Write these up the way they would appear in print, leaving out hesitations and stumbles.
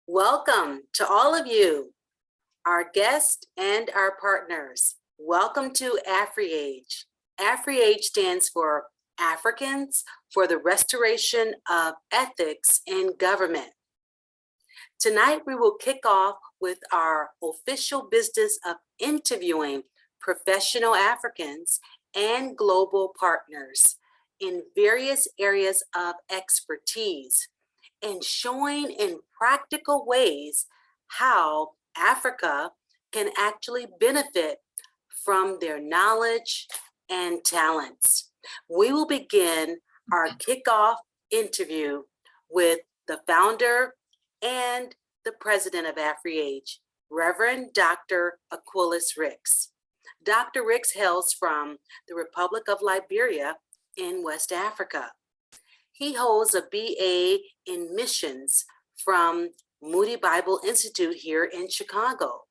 Welcome to all of you, our guests and our partners. Welcome to AFREIG. AFREIG stands for Africans for the Restoration of Ethics in Government. Tonight, we will kick off with our official business of interviewing professional Africans and global partners in various areas of expertise and showing in practical ways how Africa can actually benefit from their knowledge and talents. We will begin our kickoff interview with the founder and the president of AFREIG, Reverend Dr. Aquilus Ricks. Dr. Ricks hails from the Republic of Liberia in West Africa. He holds a BA in missions from Moody Bible Institute here in Chicago,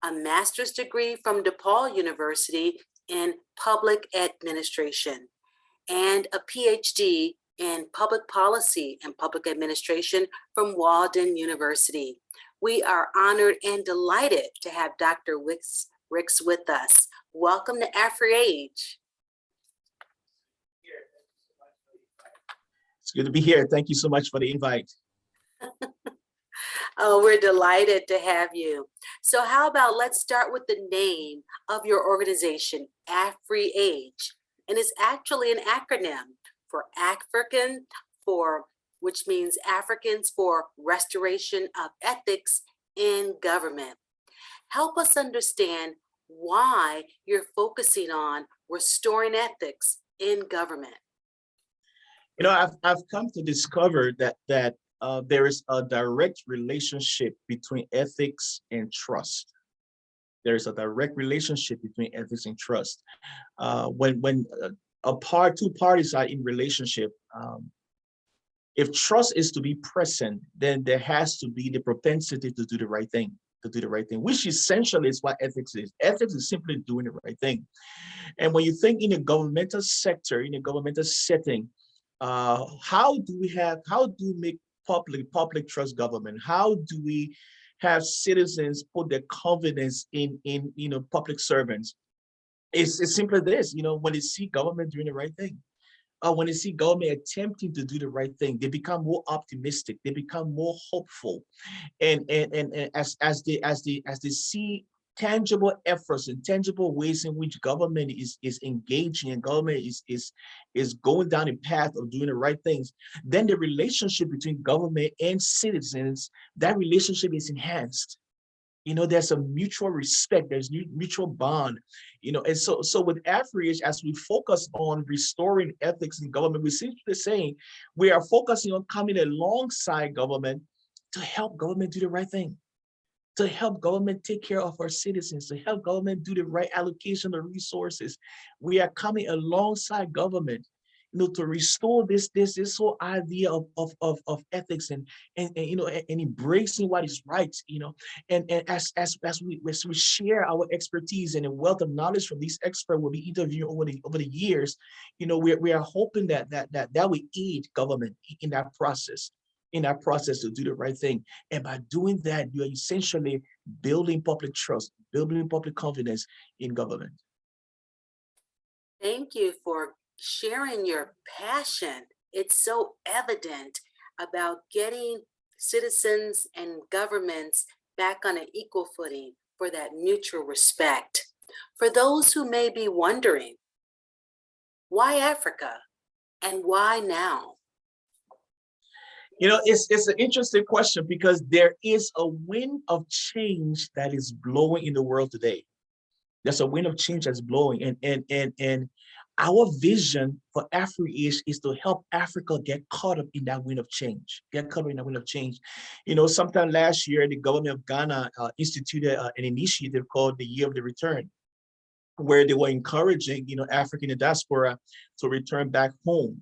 a master's degree from DePaul University in public administration, and a PhD in public policy and public administration from Walden University. We are honored and delighted to have Dr. Ricks with us. Welcome to AFREIG. It's good to be here. Thank you so much for the invite. Oh, we're delighted to have you. So how about let's start with the name of your organization, AFREIG. And it's actually an acronym for African, which means Africans for Restoration of Ethics in Government. Help us understand why you're focusing on restoring ethics in government. You know, I've come to discover that there is a direct relationship between ethics and trust. There is a direct relationship between ethics and trust. When two parties are in relationship, if trust is to be present, then there has to be the propensity to do the right thing, which essentially is what ethics is. Ethics is simply doing the right thing. And when you think in a governmental sector, in a governmental setting, how do we make public trust government? How do we have citizens put their confidence in public servants? It's simply this, when they see government doing the right thing, when they see government attempting to do the right thing, they become more optimistic, they become more hopeful, and as they see tangible efforts and tangible ways in which government is engaging and government is going down a path of doing the right things, then the relationship between government and citizens, that relationship is enhanced. There's a mutual respect, there's mutual bond, and so with AFREIG, as we focus on restoring ethics in government, we're simply saying we are focusing on coming alongside government to help government do the right thing, to help government take care of our citizens, to help government do the right allocation of resources. We are coming alongside government, to restore this whole idea of ethics and embracing what is right, and as we share our expertise and a wealth of knowledge from these experts we'll be interviewing over the years, we are hoping that will aid government in that process to do the right thing. And by doing that, you are essentially building public trust, building public confidence in government. Thank you for sharing your passion. It's so evident about getting citizens and governments back on an equal footing for that mutual respect. For those who may be wondering, why Africa and why now? It's an interesting question because there is a wind of change that is blowing in the world today. There's a wind of change that's blowing, and our vision for AFREIG is to help Africa get caught up in that wind of change. Sometime last year, the government of Ghana instituted an initiative called the Year of the Return, where they were encouraging, African diaspora to return back home,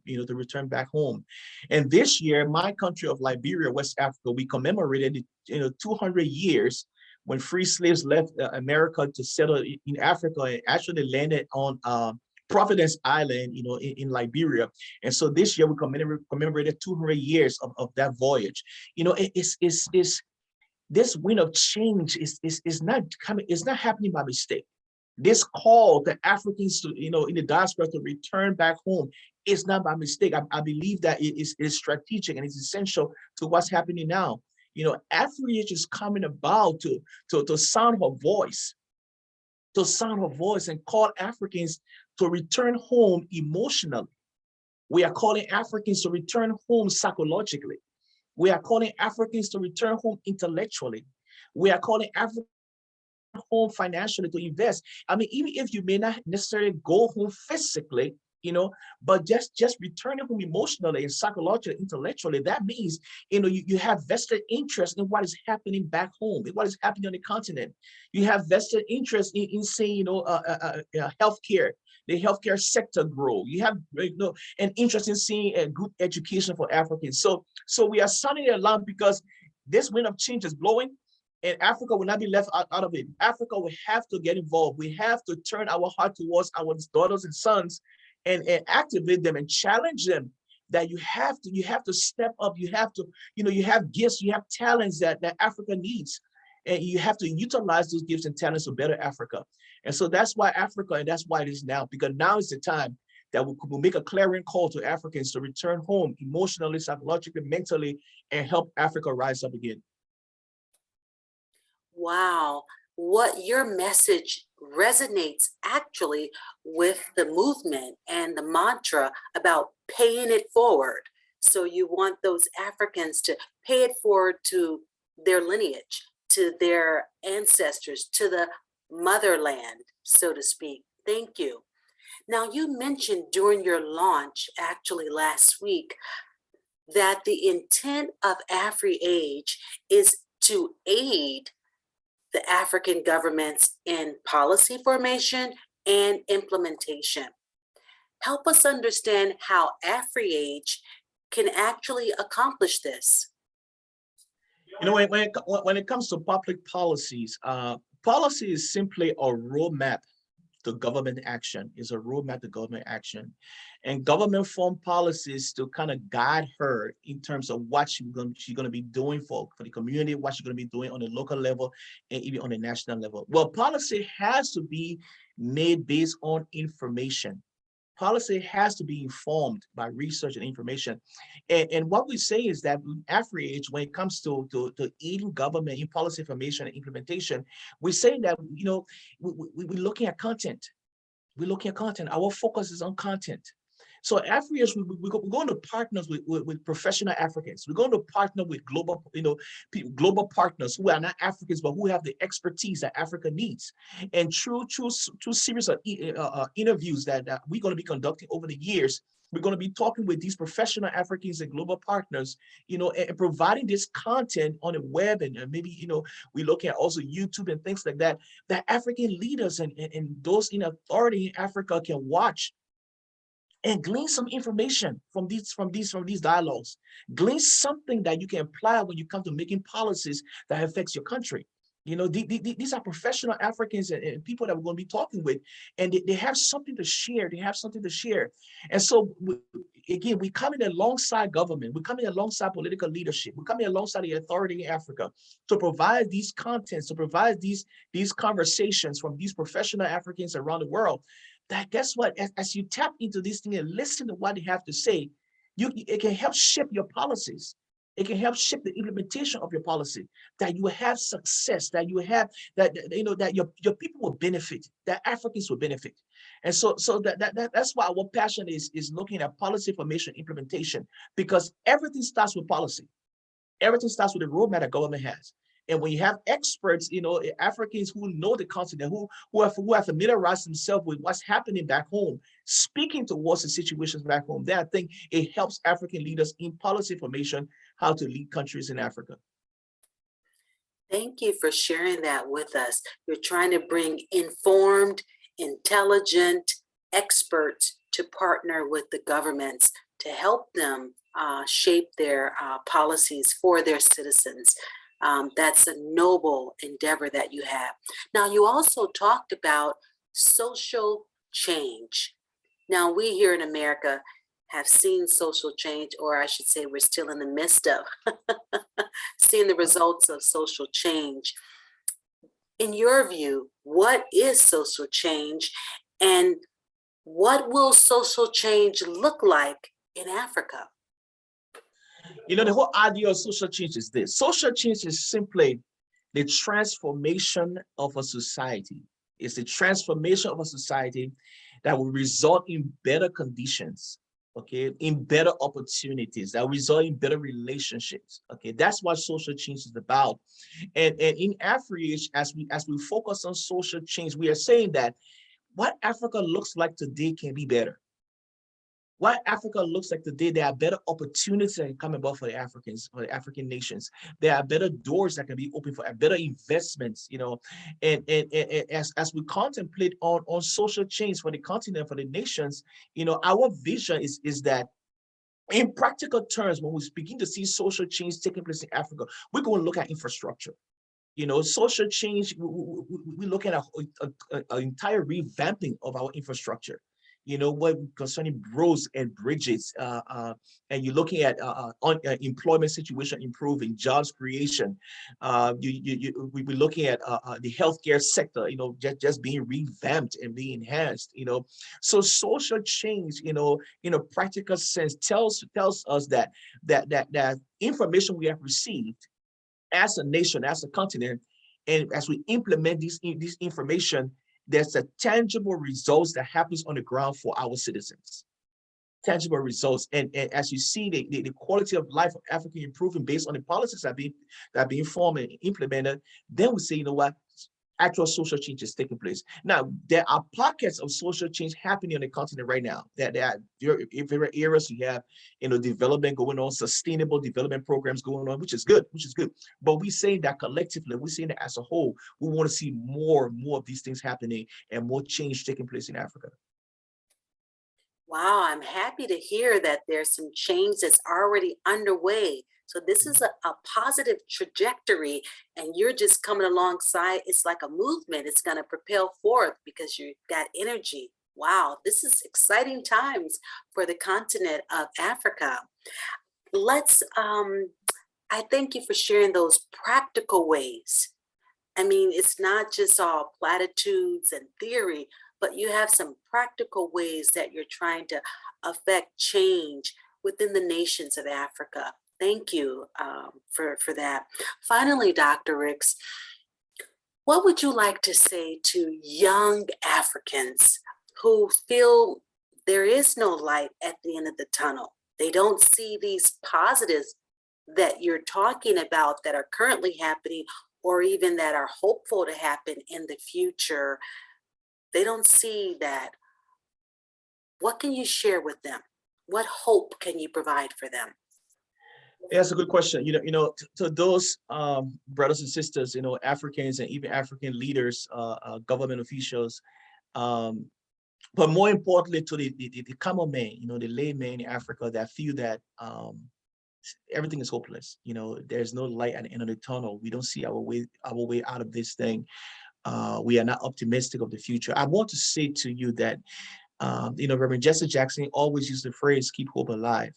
And this year, my country of Liberia, West Africa, we commemorated, 200 years when free slaves left America to settle in Africa and actually landed on Providence Island, in Liberia. And so this year we commemorated 200 years of that voyage. It's this wind of change is not coming, it's not happening by mistake. This call to Africans to, in the diaspora to return back home is not by mistake. I believe that it is strategic and it's essential to what's happening now. AFREIG is coming about to sound her voice, and call Africans to return home emotionally. We are calling Africans to return home psychologically. We are calling Africans to return home intellectually. We are calling Africans home financially to invest. I mean, even if you may not necessarily go home physically, but just returning home emotionally and psychologically, intellectually, that means, you have vested interest in what is happening back home, what is happening on the continent. You have vested interest in seeing, healthcare, the healthcare sector grow. You have, an interest in seeing a good education for Africans. So we are sounding the alarm because this wind of change is blowing, and Africa will not be left out of it. Africa will have to get involved. We have to turn our heart towards our daughters and sons and activate them and challenge them that you have to step up. You have to, you have gifts, you have talents that Africa needs. And you have to utilize those gifts and talents to better Africa. And so that's why Africa, and that's why it is now, because now is the time that we'll make a clarion call to Africans to return home emotionally, psychologically, mentally, and help Africa rise up again. Wow, what your message resonates actually with the movement and the mantra about paying it forward. So you want those Africans to pay it forward to their lineage, to their ancestors, to the motherland, so to speak. Thank you. Now, you mentioned during your launch, actually last week, that the intent of AFREIG is to aid the African governments in policy formation and implementation. Help us understand how AFREIG can actually accomplish this. When it comes to public policies, policy is simply a roadmap to government action, is a roadmap to government action. And government form policies to kind of guide her in terms of what she's going to be doing for the community, what she's going to be doing on the local level and even on the national level. Well, policy has to be made based on information. Policy has to be informed by research and information. And what we say is that AFREIG, when it comes to aiding government in policy formation and implementation, we say that, we're looking at content. We're looking at content. Our focus is on content. So AFREIG, we're going to partner with professional Africans. We're going to partner with global partners who are not Africans, but who have the expertise that Africa needs. And through series of interviews that we're going to be conducting over the years, we're going to be talking with these professional Africans and global partners, and providing this content on the web, and maybe, we're looking at also YouTube and things like that, that African leaders and those in authority in Africa can watch and glean some information from these dialogues. Glean something that you can apply when you come to making policies that affects your country. These are professional Africans and people that we're going to be talking with, and they have something to share. They have something to share. And so, again, we're coming alongside government. We're coming alongside political leadership. We're coming alongside the authority in Africa to provide these contents, to provide these conversations from these professional Africans around the world. That, guess what? As you tap into this thing and listen to what they have to say, it can help shape your policies. It can help shape the implementation of your policy, that you will have success, that you have that your people will benefit, that Africans will benefit. And so that's why our passion is looking at policy formation implementation, because everything starts with policy. Everything starts with the roadmap that government has. And when you have experts, Africans who know the continent, who have familiarized themselves with what's happening back home, speaking towards the situations back home, then I think it helps African leaders in policy formation how to lead countries in Africa. Thank you for sharing that with us. You're trying to bring informed, intelligent experts to partner with the governments to help them shape their policies for their citizens. That's a noble endeavor that you have. Now, you also talked about social change. Now, we here in America have seen social change, or I should say, we're still in the midst of seeing the results of social change. In your view, what is social change, and what will social change look like in Africa? You know, the whole idea of social change is this. Social change is simply the transformation of a society. It's the transformation of a society that will result in better conditions, okay, in better opportunities, that will result in better relationships. Okay, that's what social change is about. And in AFREIG, as we focus on social change, we are saying that what Africa looks like today can be better. What Africa looks like today, there are better opportunities that can come about for the Africans, for the African nations. There are better doors that can be opened for better investments, you know. And as we contemplate on social change for the continent, for the nations, you know, our vision is that in practical terms, when we begin to see social change taking place in Africa, we're going to look at infrastructure. You know, social change, we look at an entire revamping of our infrastructure. You know, what concerning roads and bridges, and you're looking at employment situation improving, jobs creation. We're looking at the healthcare sector, you know, just being revamped and being enhanced. You know, so social change, you know, in a practical sense, tells us that information we have received as a nation, as a continent, and as we implement this information, there's a tangible results that happens on the ground for our citizens. Tangible results, and as you see the quality of life of Africa improving based on the policies that are being formed and implemented, then we say, you know what, actual social change is taking place. Now, there are pockets of social change happening on the continent right now. There are very areas you have, you know, development going on, sustainable development programs going on, which is good, which is good. But we say that collectively, we're saying that as a whole, we want to see more and more of these things happening and more change taking place in Africa. Wow, I'm happy to hear that there's some change that's already underway. So this is a positive trajectory, and you're just coming alongside. It's like a movement. It's going to propel forth because you've got energy. Wow, this is exciting times for the continent of Africa. Let's I thank you for sharing those practical ways. I mean, it's not just all platitudes and theory, but you have some practical ways that you're trying to affect change within the nations of Africa. Thank you for that. Finally, Dr. Ricks, what would you like to say to young Africans who feel there is no light at the end of the tunnel? They don't see these positives that you're talking about that are currently happening, or even that are hopeful to happen in the future. They don't see that. What can you share with them? What hope can you provide for them? Yeah, that's a good question. To those brothers and sisters, you know, Africans and even African leaders, government officials, um, but more importantly to the common man, you know, the layman in Africa that feel that everything is hopeless. You know, there's no light at the end of the tunnel. We don't see our way out of this thing. We are not optimistic of the future. I want to say to you that you know, Reverend Jesse Jackson always used the phrase "keep hope alive."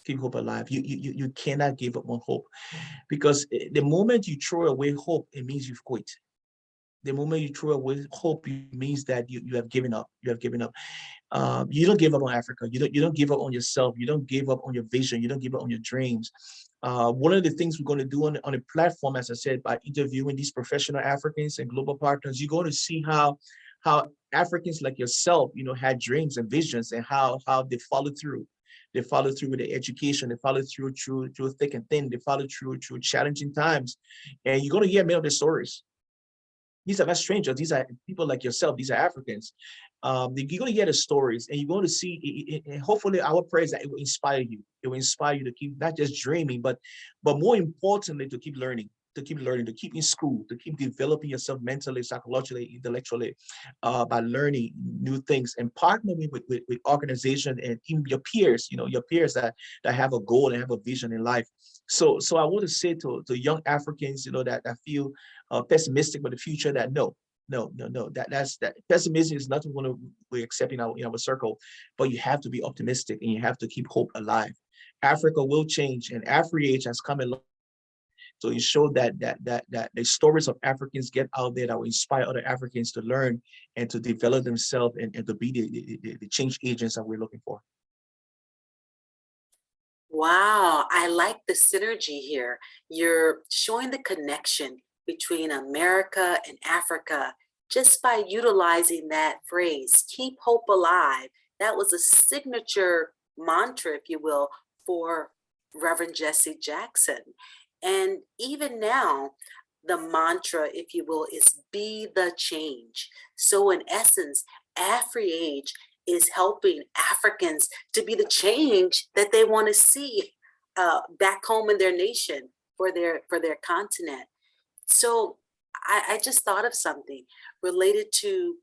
Keep hope alive. You cannot give up on hope, because the moment you throw away hope, it means you've quit. The moment you throw away hope, it means that you have given up. You have given up. You don't give up on Africa. You don't give up on yourself. You don't give up on your vision. You don't give up on your dreams. One of the things we're going to do on a platform, as I said, by interviewing these professional Africans and global partners, you're going to see how Africans like yourself, you know, had dreams and visions, and how they followed through. They followed through with their education. They followed through thick and thin. They followed through challenging times, and you're going to hear many of the stories. These are not strangers. These are people like yourself. These are Africans. You're going to hear the stories, and you're going to see. And hopefully, our prayers that it will inspire you. It will inspire you to keep not just dreaming, but more importantly, to keep learning, to keep learning, to keep in school, to keep developing yourself mentally, psychologically, intellectually, by learning new things and partnering with organizations and even your peers. You know, your peers that have a goal and have a vision in life. So I want to say to young Africans, you know, that feel pessimistic about the future, that no, no. That pessimism is nothing we accept in our circle, but you have to be optimistic and you have to keep hope alive. Africa will change, and AfriAge has come along. So you show that the stories of Africans get out there that will inspire other Africans to learn and to develop themselves and to be the change agents that we're looking for. Wow, I like the synergy here. You're showing the connection between America and Africa just by utilizing that phrase, keep hope alive. That was a signature mantra, if you will, for Reverend Jesse Jackson. And even now, the mantra, if you will, is be the change. So, in essence, AfriAge is helping Africans to be the change that they want to see back home in their nation for their continent. So I just thought of something related to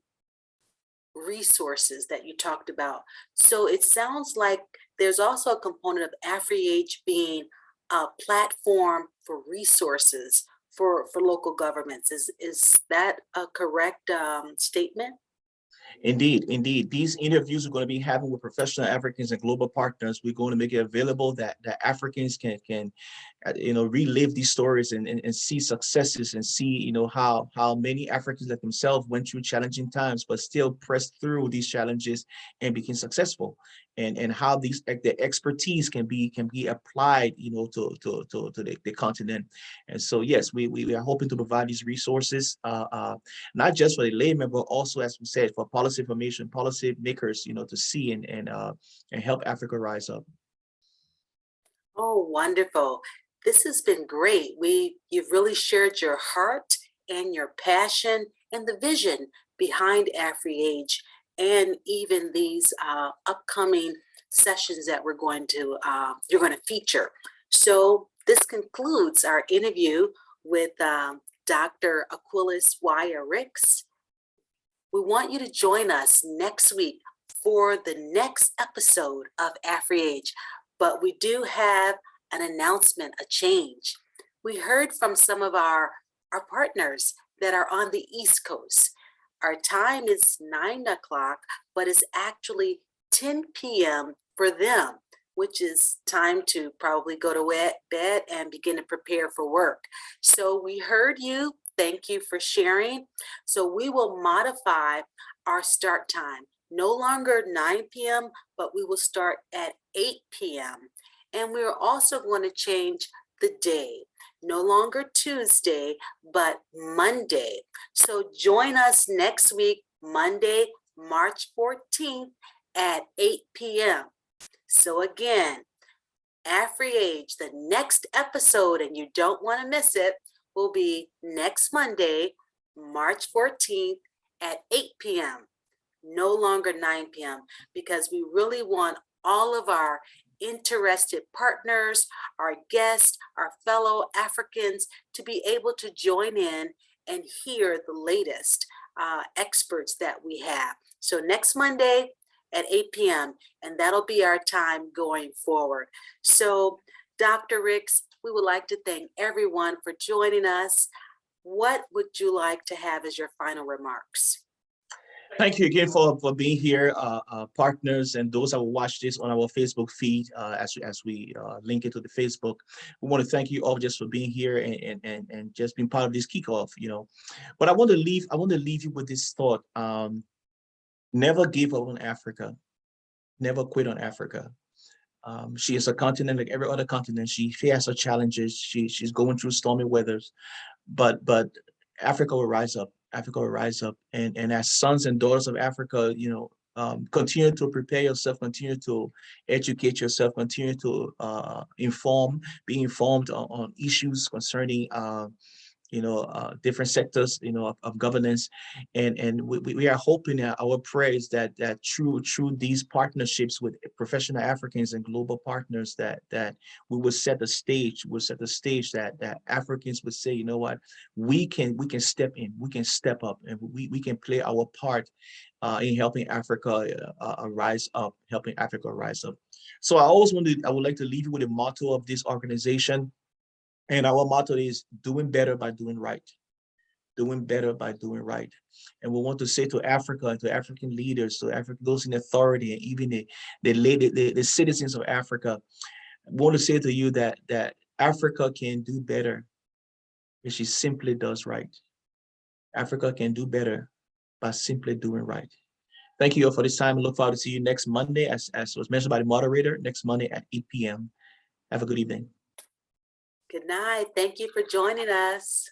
resources that you talked about. So it sounds like there's also a component of AfriAge being a platform for resources for local governments. Is that a correct statement? Indeed, indeed. These interviews we're going to be having with professional Africans and global partners. We're going to make it available that Africans can relive these stories and see successes and see how many Africans like themselves went through challenging times but still pressed through these challenges and became successful, and how these the expertise can be applied to the continent. And so yes, we are hoping to provide these resources not just for the layman, but also, as we said, for policy information, policy makers, to see and help Africa rise up. Oh, wonderful. This has been great. You've really shared your heart and your passion and the vision behind AfriAge and even these upcoming sessions that you're going to feature. So this concludes our interview with Dr. Aquilus Ricks. We want you to join us next week for the next episode of AfriAge. But we do have an announcement, a change. We heard from some of our partners that are on the East Coast. Our time is 9 o'clock, but it's actually 10 p.m. for them, which is time to probably go to bed and begin to prepare for work. So we heard you. Thank you for sharing. So we will modify our start time. No longer 9 p.m., but we will start at 8 p.m. And we're also going to change the day. No longer Tuesday, but Monday. So join us next week, Monday, March 14th at 8 p.m. So again, AfriAge, the next episode, and you don't want to miss it, will be next Monday, March 14th at 8 p.m. No longer 9 p.m. because we really want all of our interested partners, our guests, our fellow Africans to be able to join in and hear the latest experts that we have. So next Monday at 8 p.m. and that'll be our time going forward. So Dr. Ricks, we would like to thank everyone for joining us. What would you like to have as your final remarks? Thank you again for being here, partners, and those that will watch this on our Facebook feed as we link it to the Facebook. We want to thank you all just for being here and just being part of this kickoff. But I want to leave you with this thought: never give up on Africa, never quit on Africa. She is a continent like every other continent. She has her challenges. She's going through stormy weathers, but Africa will rise up. Africa will rise up, and as sons and daughters of Africa, continue to prepare yourself, continue to educate yourself, continue to be informed on issues concerning different sectors, of governance, and we are hoping that our prayers that through these partnerships with professional Africans and global partners that we will set the stage, that Africans would say, you know what, we can step in, we can step up, and we can play our part in helping Africa rise up, So I would like to leave you with the motto of this organization. And our motto is doing better by doing right. doing better by doing right. And we want to say to Africa and to African leaders, to Africa, those in authority, and even the citizens of Africa, I want to say to you that Africa can do better if she simply does right. Africa can do better by simply doing right. Thank you all for this time. I look forward to see you next Monday, as was mentioned by the moderator, next Monday at 8 p.m. Have a good evening. Good night. Thank you for joining us.